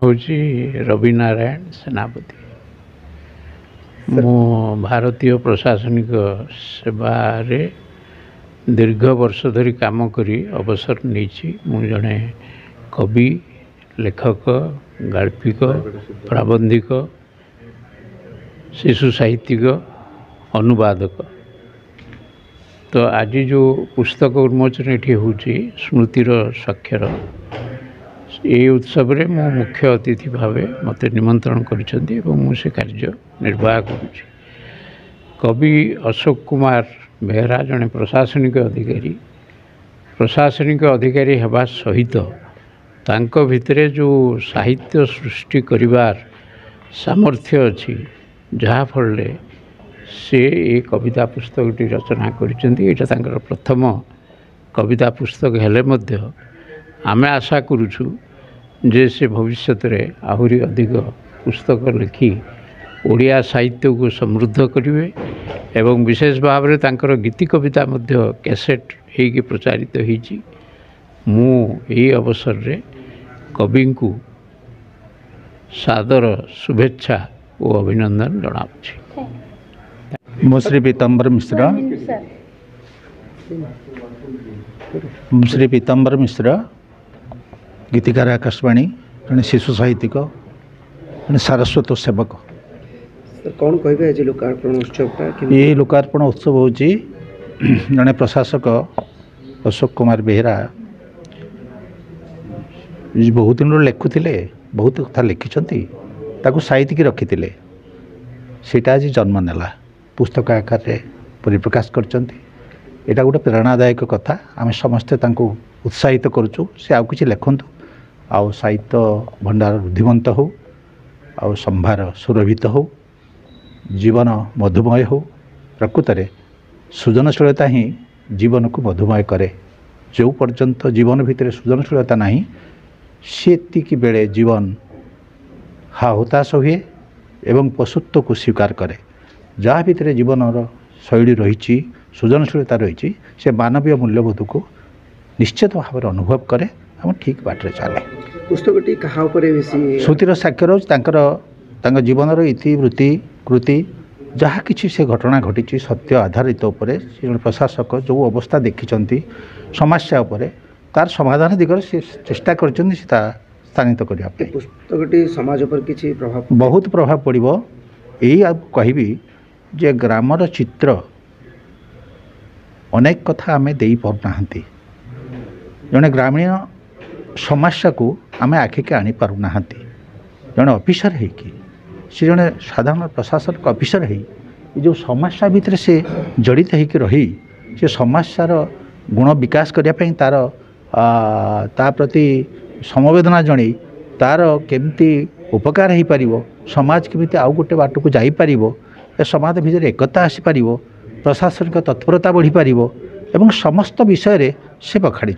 हूँ रवि नारायण सेनापति। मु भारतीय प्रशासनिक सेवा रे दीर्घ वर्ष धरी काम करी अवसर नहीं। मु जड़े कवि, लेखक, गाल्पिक, प्राबंधिक, शिशु साहित्यिक, अनुवादक। तो आज जो पुस्तक उन्मोचन ये हूँ स्मृतिर साक्षर, ये उत्सव रे मु मुख्य अतिथि भाव मत निमंत्रण करिसेंती एवं मु से कार्य निर्वाह करुछि। कवि अशोक कुमार बेहरा जड़े प्रशासनिक अधिकारी हेबा सहित तांको भितरे जो साहित्य सृष्टि करिवार सामर्थ्य अच्छी, जहाँ फल से ये कविता पुस्तकटी रचना करिसेंती। एटा तांकर प्रथम कविता पुस्तक हेले मध्य आमे आशा करुछु जे से भविष्य में आहुरी अधिक पुस्तक लिखि ओडिया साहित्य को समृद्ध करेंगे एवं विशेष भाव में तांकर गीति कविता मध्य कैसेट होगी प्रचारित होती। मु यही अवसर रे कवि को सादर शुभेच्छा और अभिनंदन जनाऊँगी। श्री पीताम्बर मिश्र गीतिकार आकाशवाणी जड़े शिशु साहित्यिक जड़े सारस्वत सेवक। कौन कहे आज लोकार्पण उत्सव? ये लोकार्पण उत्सव हूँ जड़े प्रशासक अशोक कुमार बेहरा बहुत दिन लिखुले, बहुत कथा लिखिं साइतिकी रखी सेटा आज जन्म नेला पुस्तक आकार परिप्रकाश करता। गोटे प्रेरणादायक कथा। आम समस्ते उत्साहित करुचु से आउ कि लिखतु आउ साहित्य भंडार रुद्धिमंत हो, आउ संभार सुरभित हो, जीवन मधुमय हो। प्रकृत में सृजनशीलता ही जीवन को मधुमय करे। जो पर्यंत जीवन भितर सृजनशीलता नहीं सेतिकी बेले जीवन हा हुताश हुए एवं पशुत्व को स्वीकार करे। जहाँ भितर जीवन शैली रही सृजनशीलता रही से मानवीय मूल्यबोध को निश्चित भाव में अनुभव करे हम ठीक बाटे चले। पुस्तकटी कहा श्रुतिर साक्षर जीवन इतिवृत्ति कृति जहाँ किसी से घटना घटी सत्य आधारित उपरे प्रशासक जो अवस्था देखी समस्या उपरे तार समाधान दिगरे से चेष्टा कर स्थानित करने। पुस्तकटी समाज पर किसी प्रभाव बहुत प्रभाव पड़ो। यही कहबी जे ग्रामर चित्र अनेक कथा आमे देई पारना। जड़े ग्रामीण समस्या को आमे आखिके आनी पारना। जड़े ऑफिसर है कि से जड़े साधारण प्रशासनिक ऑफिसर है जो समस्या भितर से जड़ित होकर रही से समस्यार गुण विकास करने तार ता प्रति समवेदना जणी तार केमती उपकार हो पार, समाज केमती आउ गोटे बाट को जापर, समाज भितर एकता आसीपर, प्रशासनिक तत्परता बढ़ी पार एवं समस्त विषय से बखाड़ी।